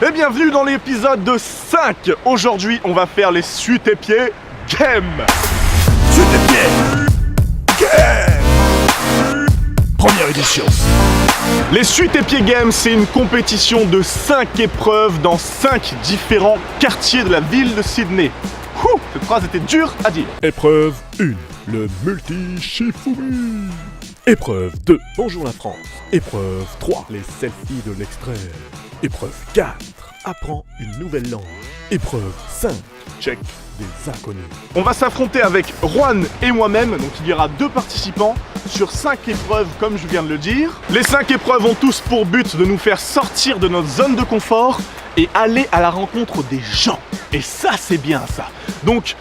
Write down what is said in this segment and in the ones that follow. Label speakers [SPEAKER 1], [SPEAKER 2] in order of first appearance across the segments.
[SPEAKER 1] Et bienvenue dans l'épisode 5. Aujourd'hui, on va faire les Suis tes pieds Game. Suis tes pieds Game. Première édition. Les Suis tes pieds Game, c'est une compétition de 5 épreuves dans 5 différents quartiers de la ville de Sydney. Cette phrase était dure à dire.
[SPEAKER 2] Épreuve 1, le multi-Shifumi. Épreuve 2, bonjour la France. Épreuve 3, les selfies de l'extrême. Épreuve 4, apprends une nouvelle langue. Épreuve 5, check des inconnus.
[SPEAKER 1] On va s'affronter avec Juan et moi-même, donc il y aura 2 participants sur 5 épreuves comme je viens de le dire. Les 5 épreuves ont tous pour but de nous faire sortir de notre zone de confort et aller à la rencontre des gens. Et ça, c'est bien ça. Donc,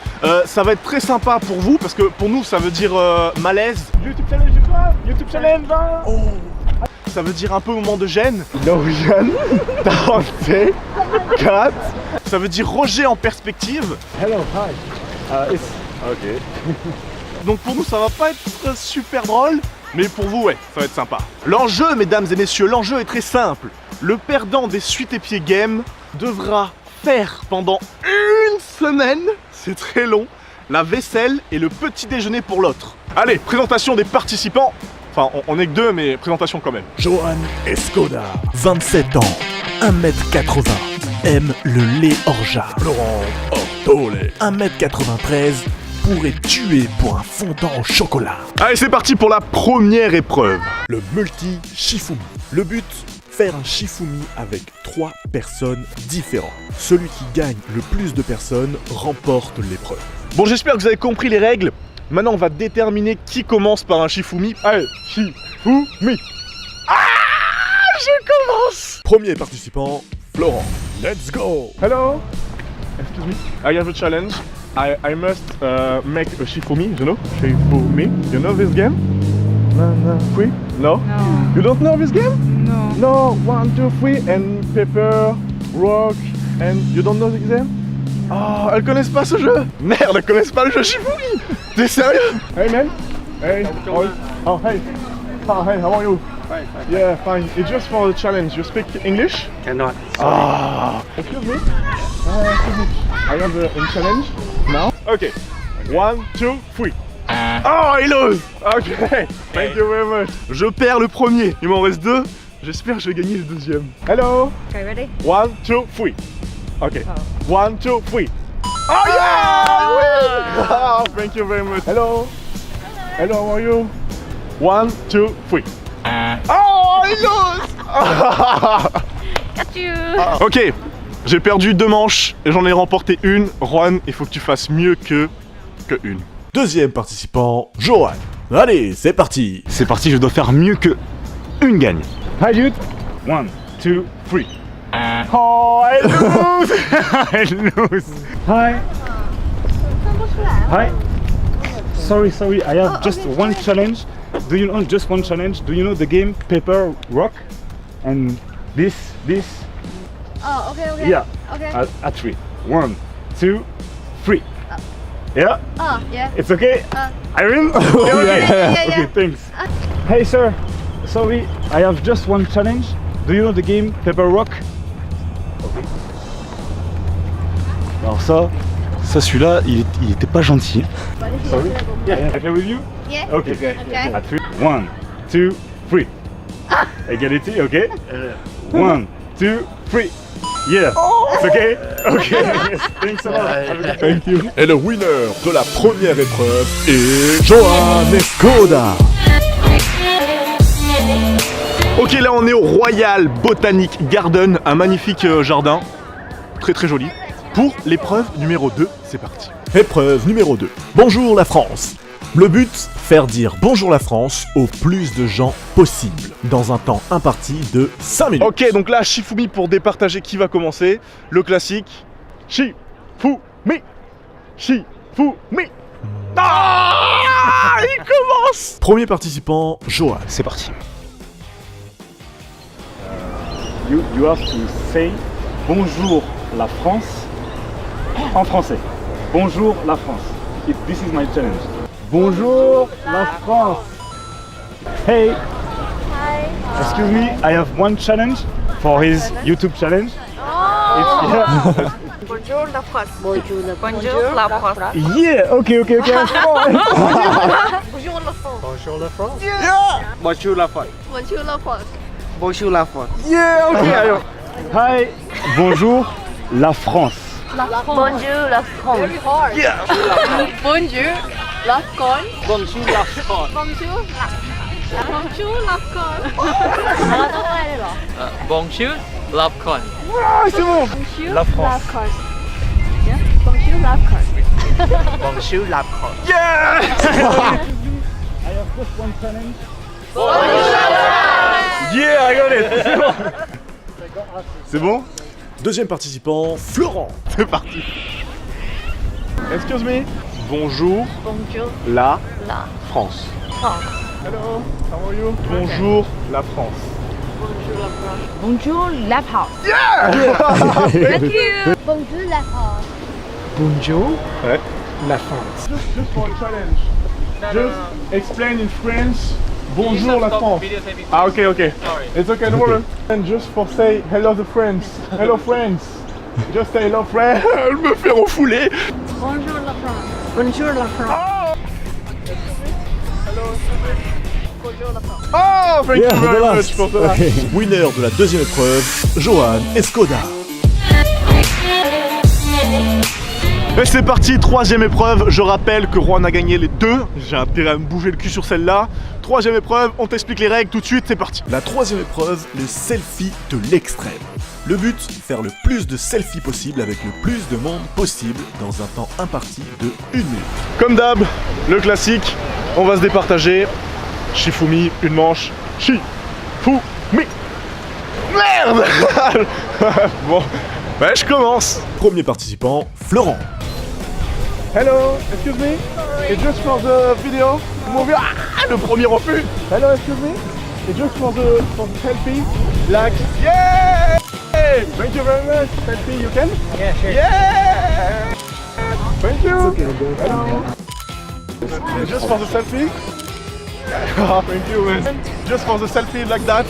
[SPEAKER 1] ça va être très sympa pour vous, parce que pour nous, ça veut dire malaise. YouTube challenge, YouTube challenge. Oh. Ça veut dire un peu moment de gêne. Logan, Dante, Kat. Ça veut dire rejet en perspective.
[SPEAKER 3] Hello, hi.
[SPEAKER 1] Ok. Donc pour nous, ça va pas être super drôle, mais pour vous, ouais, ça va être sympa. L'enjeu, mesdames et messieurs, l'enjeu est très simple. Le perdant des Suis tes pieds Game devra faire pendant une semaine, c'est très long, la vaisselle et le petit déjeuner pour l'autre. Allez, présentation des participants. Enfin, on est que 2, mais présentation quand même.
[SPEAKER 2] Johan Escoda, 27 ans, 1m80, aime le lait orgeat. Laurent Ortolé, 1m93, pourrait tuer pour un fondant au chocolat.
[SPEAKER 1] Allez, c'est parti pour la première épreuve.
[SPEAKER 2] Le multi-Shifumi. Le but, faire un Shifumi avec 3 personnes différentes. Celui qui gagne le plus de personnes remporte l'épreuve.
[SPEAKER 1] Bon, j'espère que vous avez compris les règles. Maintenant, on va déterminer qui commence par un Shifumi. Allez, Shifumi. Ah, je commence.
[SPEAKER 2] Premier participant, Florent. Let's go.
[SPEAKER 1] Hello. Excuse me. I have a challenge. I must make a Shifumi, you know? Shifumi. You know this game? No. Oui? No?
[SPEAKER 4] No.
[SPEAKER 1] You don't know this game?
[SPEAKER 4] No.
[SPEAKER 1] No. 1, 2, 3 and paper, rock and... You don't know this game? Oh, elles connaissent pas ce jeu. Merde, elles connaissent pas le jeu Shifumi. T'es sérieux? Hey man. Hey. Oh hey. Oh hey, how are you?
[SPEAKER 3] Fine.
[SPEAKER 1] Yeah, fine. It's just for the challenge. You speak English?
[SPEAKER 3] Cannot.
[SPEAKER 1] Ah. Excuse me. Excuse me. I have a challenge now. Okay. 1, 2, 3. Oh, he lose. Okay. Thank you very much. Je perds le premier. Il m'en reste 2. J'espère que je vais gagner le deuxième. Hello.
[SPEAKER 4] Okay, ready?
[SPEAKER 1] 1, 2, 3. Okay. 1, 2, 3. Oh yeah! Oui! Oh, thank you very much. Hello. Hello, how are you? 1, 2, 3. Oh, he lose!
[SPEAKER 4] Got you!
[SPEAKER 1] Ok, j'ai perdu 2 manches et j'en ai remporté une. Juan, il faut que tu fasses mieux que une.
[SPEAKER 2] Deuxième participant, Johan. Allez, c'est parti.
[SPEAKER 1] C'est parti, je dois faire mieux que une gagne.
[SPEAKER 3] Hi, dude. 1, 2, 3.
[SPEAKER 1] Oh, I lose! I lose!
[SPEAKER 3] Hi. Hi. Sorry. I have just one challenge. Do you know just one challenge? Do you know the game Paper Rock? And this.
[SPEAKER 4] Oh, okay.
[SPEAKER 3] Yeah.
[SPEAKER 4] Okay.
[SPEAKER 3] At 3. 1, 2, 3. Yeah.
[SPEAKER 4] Oh, yeah.
[SPEAKER 3] It's okay. I win.
[SPEAKER 4] Yeah.
[SPEAKER 3] Okay, thanks. Hey, sir. Sorry, I have just one challenge. Do you know the game Paper Rock? Okay. Alors ça celui-là, il était pas gentil. Sorry. Yeah. Okay with you?
[SPEAKER 4] Yeah.
[SPEAKER 3] Okay.
[SPEAKER 4] Okay.
[SPEAKER 3] At 3. 1, 2, 3. Égalité, okay? 1, 2, 3. Yeah. It's okay? Okay. Yes. Thanks a lot.
[SPEAKER 1] Thank you.
[SPEAKER 2] Et le winner de la première épreuve est Johan Escoda.
[SPEAKER 1] Ok, là on est au Royal Botanic Garden, un magnifique jardin, très joli. Pour l'épreuve numéro 2, c'est parti.
[SPEAKER 2] Épreuve numéro 2. Bonjour la France. Le but, faire dire bonjour la France au plus de gens possible, dans un temps imparti de 5 minutes.
[SPEAKER 1] Ok, donc là, Shifumi pour départager qui va commencer. Le classique. Shifumi. Shifumi. Ah, il commence.
[SPEAKER 2] Premier participant, Johan.
[SPEAKER 1] C'est parti.
[SPEAKER 3] You have to say bonjour la France en français. Bonjour la France. This is my challenge. Bonjour la France. Hey.
[SPEAKER 4] Hi.
[SPEAKER 3] Excuse me, I have one challenge for his YouTube challenge.
[SPEAKER 4] Oh, Bonjour la France. Bonjour la France.
[SPEAKER 3] Yeah, okay.
[SPEAKER 4] Bonjour la France.
[SPEAKER 5] Bonjour la France.
[SPEAKER 4] Bonjour la France.
[SPEAKER 5] Bonjour la France.
[SPEAKER 3] Yeah, okay. Alors, hi, bonjour la France.
[SPEAKER 4] Bonjour la France. Bonjour la France.
[SPEAKER 5] Bonjour la France.
[SPEAKER 4] Bonjour la France.
[SPEAKER 5] Bonjour la France.
[SPEAKER 3] Ah, c'est bon. La France.
[SPEAKER 4] Bonjour la France.
[SPEAKER 5] Bonjour la France.
[SPEAKER 3] Yeah. I have just one challenge. Yeah, I got it. C'est bon?
[SPEAKER 2] Deuxième participant, Florent.
[SPEAKER 1] C'est parti. Excuse me. Bonjour
[SPEAKER 4] Bonjour
[SPEAKER 1] la
[SPEAKER 4] la
[SPEAKER 1] France.
[SPEAKER 4] France.
[SPEAKER 1] Hello, how are you? Bonjour la France.
[SPEAKER 4] Bonjour la France. Thank you. Bonjour la France.
[SPEAKER 5] Bonjour
[SPEAKER 1] Ouais.
[SPEAKER 5] la France.
[SPEAKER 1] Just for a challenge. Just explain in French. Bonjour la France. Ah ok. It's okay, don't worry. And just for say hello the friends. Hello friends. Just say hello friends. Elle me fait refouler.
[SPEAKER 4] Bonjour la France. Bonjour la France.
[SPEAKER 1] Oh, thank you very much pour ça.
[SPEAKER 2] Winner de la deuxième épreuve, Johan Escoda.
[SPEAKER 1] Et c'est parti, troisième épreuve. Je rappelle que Juan a gagné les deux. J'ai intérêt à me bouger le cul sur celle-là. Troisième épreuve, on t'explique les règles tout de suite, c'est parti.
[SPEAKER 2] La troisième épreuve, les selfies de l'extrême. Le but, faire le plus de selfies possible avec le plus de monde possible dans un temps imparti de 1 minute.
[SPEAKER 1] Comme d'hab, le classique, on va se départager. Shifumi, une manche. Shifumi. Merde. Bon, ouais, je commence.
[SPEAKER 2] Premier participant, Florent.
[SPEAKER 1] Hello, excuse me. It's just for the video. Movie. Ah, le premier refus. Hello, excuse me. It's just for the selfie. Like, yeah. Thank you very much. Selfie, you can?
[SPEAKER 5] Yeah, sure.
[SPEAKER 1] Yeah. Thank you. Hello. Just for the selfie. Oh, thank you, man. Just for the selfie like that.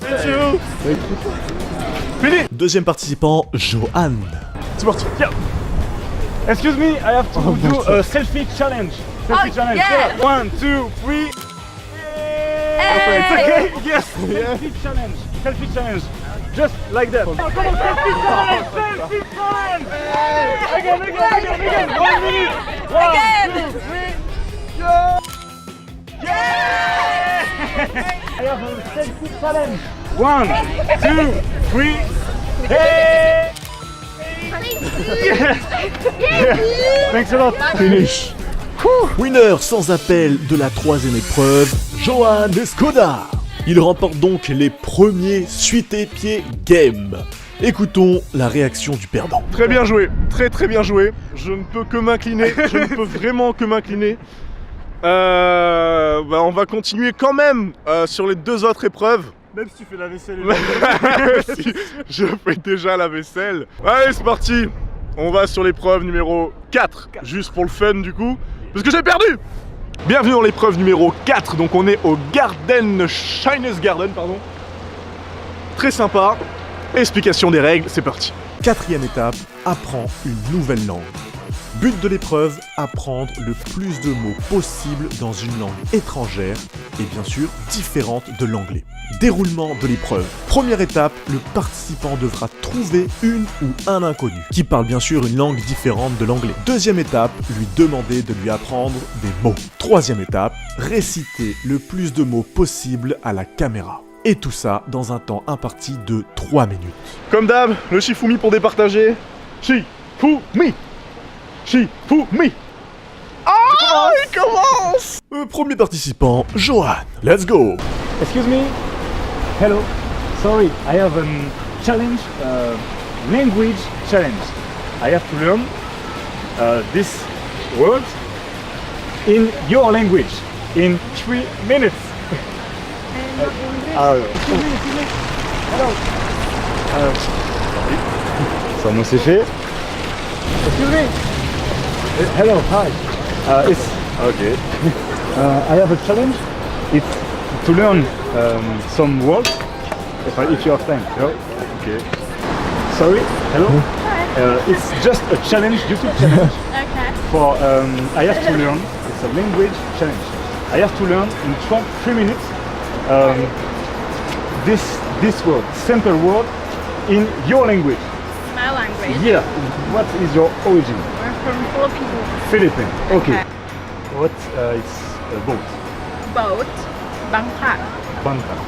[SPEAKER 1] Thank you. Fini.
[SPEAKER 2] Deuxième participant, Johan.
[SPEAKER 1] C'est parti.
[SPEAKER 3] Yeah. Excuse me, I have to do a selfie challenge. Selfie challenge.
[SPEAKER 4] yeah.
[SPEAKER 3] 1, 2, 3.
[SPEAKER 4] Hey.
[SPEAKER 3] It's okay? Yes. Selfie challenge. Selfie challenge. Just like that. Come on, selfie challenge. Selfie challenge. Again. 1 minute. 1,
[SPEAKER 4] Again.
[SPEAKER 3] 2, 3. Yeah. I have a selfie challenge. 1, 2, 3. Hey. Thanks a lot. Finish.
[SPEAKER 2] Winner sans appel de la troisième épreuve, Johan Escoda. Il remporte donc les premiers Suite-et-Pied Game. Écoutons la réaction du perdant.
[SPEAKER 1] Très bien joué, très bien joué. Je ne peux que m'incliner, je ne peux vraiment que m'incliner. On va continuer quand même sur les deux autres épreuves.
[SPEAKER 3] Même si tu fais la vaisselle.
[SPEAKER 1] Si, je fais déjà la vaisselle. Allez, c'est parti. On va sur l'épreuve numéro 4, juste pour le fun du coup, parce que j'ai perdu. Bienvenue dans l'épreuve numéro 4, donc on est au Shyness Garden, pardon. Très sympa. Explication des règles, c'est parti.
[SPEAKER 2] Quatrième étape, apprends une nouvelle langue. But de l'épreuve, apprendre le plus de mots possible dans une langue étrangère et bien sûr différente de l'anglais. Déroulement de l'épreuve. Première étape, le participant devra trouver une ou un inconnu qui parle bien sûr une langue différente de l'anglais. Deuxième étape, lui demander de lui apprendre des mots. Troisième étape, réciter le plus de mots possible à la caméra. Et tout ça dans un temps imparti de 3 minutes.
[SPEAKER 1] Comme d'hab, le Shifumi pour départager. Shifumi. Shifumi. Ah, il commence.
[SPEAKER 2] Premier participant, Johan. Let's go.
[SPEAKER 3] Excuse me. Hello. Sorry, I have a challenge, language challenge. I have to learn this word in your language in 3 minutes. Ça m'a séché. Excuse me. Hello, hi. It's okay. I have a challenge. It's to learn some words if you have time. Okay. Sorry, hello. It's just a challenge, YouTube challenge.
[SPEAKER 4] Okay.
[SPEAKER 3] For I have to learn. It's a language challenge. I have to learn in 3 minutes this word, simple word, in your language.
[SPEAKER 4] My language.
[SPEAKER 3] Yeah. What is your origin?
[SPEAKER 4] We're from Philippines.
[SPEAKER 3] Philippines. Okay.
[SPEAKER 4] Okay.
[SPEAKER 3] What? It's a boat.
[SPEAKER 4] Boat. Bangkok.
[SPEAKER 3] Bangkok.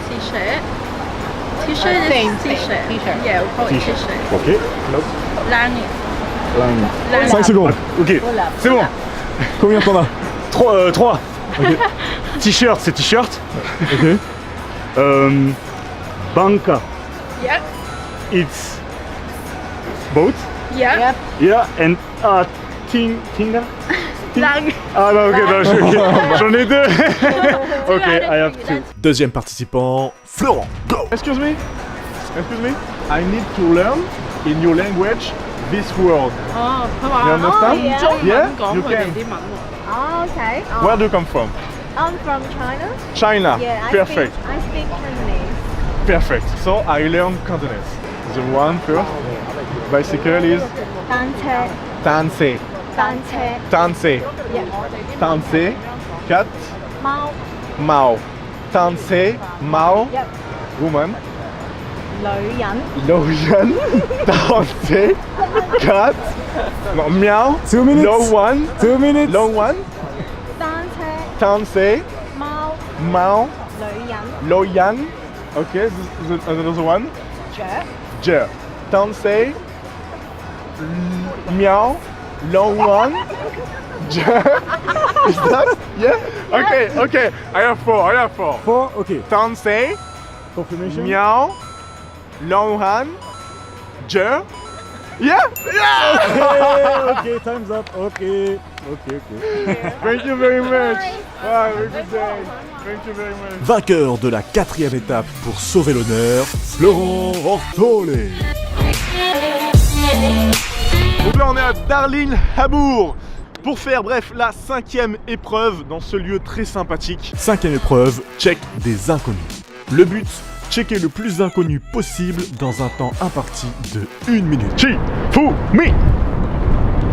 [SPEAKER 4] T-shirt. T-shirt is T-shirt. T-shirt. Yeah, we call it
[SPEAKER 3] T-shirt.
[SPEAKER 4] T-shirt.
[SPEAKER 3] Ok. Nope.
[SPEAKER 4] Langue.
[SPEAKER 3] Langue.
[SPEAKER 2] 5 secondes.
[SPEAKER 3] Ok. C'est bon.
[SPEAKER 2] Combien t'en as?
[SPEAKER 3] 3. T-shirt, c'est t-shirt.
[SPEAKER 2] Ok.
[SPEAKER 3] Bangkok.
[SPEAKER 4] Yep.
[SPEAKER 3] It's boat.
[SPEAKER 4] Yep.
[SPEAKER 3] Yeah. And tinga.
[SPEAKER 4] Langue.
[SPEAKER 3] Ah non, ok, non, j'en ai 2. Ok, I have 2.
[SPEAKER 2] Deuxième participant, Florent. Go.
[SPEAKER 1] Excuse me? Excuse me? I need to learn in your language this word.
[SPEAKER 4] Oh,
[SPEAKER 1] You understand? Yeah? You can.
[SPEAKER 6] Oh, okay.
[SPEAKER 1] Where do you come from?
[SPEAKER 6] I'm from China.
[SPEAKER 1] China.
[SPEAKER 6] Yeah,
[SPEAKER 1] Perfect.
[SPEAKER 6] I speak Cantonese.
[SPEAKER 1] Perfect. So I learn Cantonese. The one first. Bicycle is
[SPEAKER 6] Dante.
[SPEAKER 1] Tanse.
[SPEAKER 6] Dante.
[SPEAKER 1] Tanse.
[SPEAKER 6] Yeah.
[SPEAKER 1] Tanse. Cat.
[SPEAKER 6] Mao.
[SPEAKER 1] Mao. Tanse. Mao.
[SPEAKER 6] Yep.
[SPEAKER 1] Woman.
[SPEAKER 6] 女人.
[SPEAKER 1] Loyan. Tanse. Cat. No, meow.
[SPEAKER 2] 2 minutes.
[SPEAKER 1] Low one.
[SPEAKER 2] 2 minutes.
[SPEAKER 1] Long one.
[SPEAKER 6] Dante.
[SPEAKER 1] Tanse.
[SPEAKER 6] Mao.
[SPEAKER 1] Mao.
[SPEAKER 6] 女人.
[SPEAKER 1] Loyan. Okay, another one.
[SPEAKER 6] 雀.
[SPEAKER 1] Jer. Tanse. Meow. Long one. Jer. Is that? Yeah? Okay. I have 4.
[SPEAKER 2] 4, ok.
[SPEAKER 1] Tanse.
[SPEAKER 2] Confirmation.
[SPEAKER 1] Meow. Long one. Jer. Yeah?
[SPEAKER 2] Ok, time's up. Ok.
[SPEAKER 1] Thank you very much. Have a good day. Thank you very much.
[SPEAKER 2] Vainqueur de la 4e étape pour sauver l'honneur, Florent Ortolé.
[SPEAKER 1] Donc là on est à Darling Habour pour faire la 5e épreuve dans ce lieu très sympathique.
[SPEAKER 2] 5e épreuve, check des inconnus. Le but, checker le plus d'inconnus possible dans un temps imparti de 1 minute.
[SPEAKER 1] Shifumi.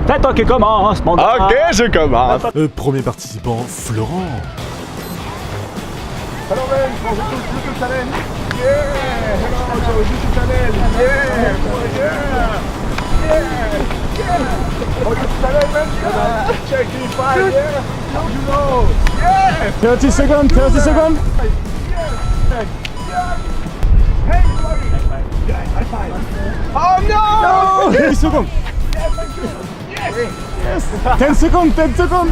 [SPEAKER 3] C'est toi qui commence, mon gars.
[SPEAKER 1] Ok, je commence.
[SPEAKER 2] Premier participant, Florent.
[SPEAKER 1] Hello man, for the YouTube challenge. Yeah. Hello, for the YouTube challenge. Yeah. For YouTube challenge, man. Yeah. Check the file. Yeah. You know. Yeah.
[SPEAKER 2] 30 seconds, 30 seconds.
[SPEAKER 1] Hey, buddy. Yeah, high five. Oh no!
[SPEAKER 2] 10 secondes. 10 secondes, 10 secondes.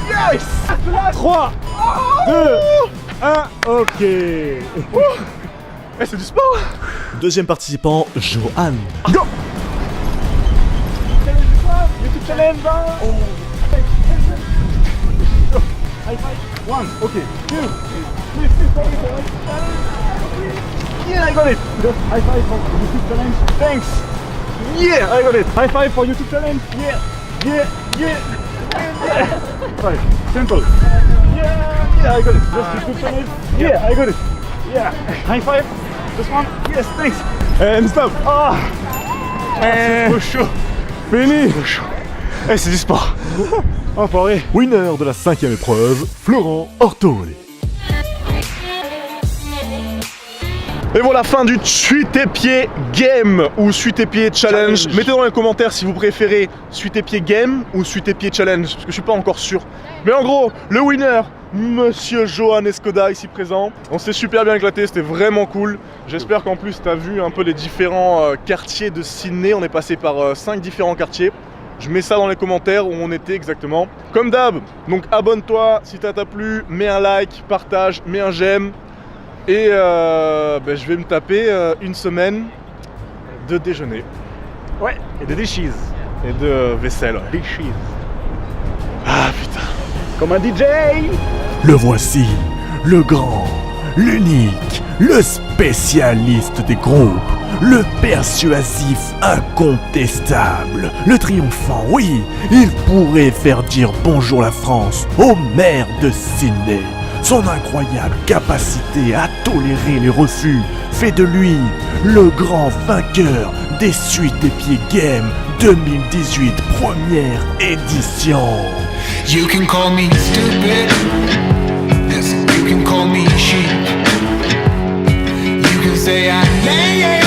[SPEAKER 1] Yes!
[SPEAKER 2] 3, 2, 1, ok.
[SPEAKER 1] Eh, c'est du sport!
[SPEAKER 2] Deuxième participant, Johan.
[SPEAKER 1] Go! YouTube challenge! High five! 1, okay. 2, 3, 4, 5. Yeah, I got it! High five for YouTube challenge. Thanks! Yeah, I got it! High five for YouTube challenge. Yeah! Right, simple. Yeah, I got it. Just YouTube challenge. Yeah, I got it. Yeah. High five. This one. Yes, thanks.
[SPEAKER 2] And stop.
[SPEAKER 1] Ah!
[SPEAKER 2] Et
[SPEAKER 1] Trop chaud.
[SPEAKER 2] fini.
[SPEAKER 1] Trop chaud. Eh, c'est du sport. Oh, pareil.
[SPEAKER 2] Winner de la 5e épreuve, Florent Ortolé.
[SPEAKER 1] Et voilà, fin du Suis tes pieds game ou Suis tes pieds challenge. Mettez dans les commentaires si vous préférez Suis tes pieds game ou Suis tes pieds challenge, parce que je suis pas encore sûr. Mais en gros, le winner, Monsieur Johan Escoda ici présent. On s'est super bien éclaté, c'était vraiment cool. J'espère qu'en plus t'as vu un peu les différents quartiers de Sydney. On est passé par 5 différents quartiers. Je mets ça dans les commentaires où on était exactement. Comme d'hab, donc abonne-toi si ça t'a plu, mets un like, partage, mets un j'aime. Et je vais me taper une semaine de déjeuner.
[SPEAKER 3] Ouais, et de dishes.
[SPEAKER 1] Et de vaisselle. Ouais.
[SPEAKER 3] Dishes.
[SPEAKER 1] Ah putain.
[SPEAKER 3] Comme un DJ.
[SPEAKER 2] Le voici, le grand, l'unique, le spécialiste des groupes, le persuasif incontestable, le triomphant, oui, il pourrait faire dire bonjour la France au maire de Sydney. Son incroyable capacité à tolérer les refus fait de lui le grand vainqueur des Suites des Pieds Game 2018 première édition.
[SPEAKER 7] You can call me stupid. Yes, you can call me sheep. You can say I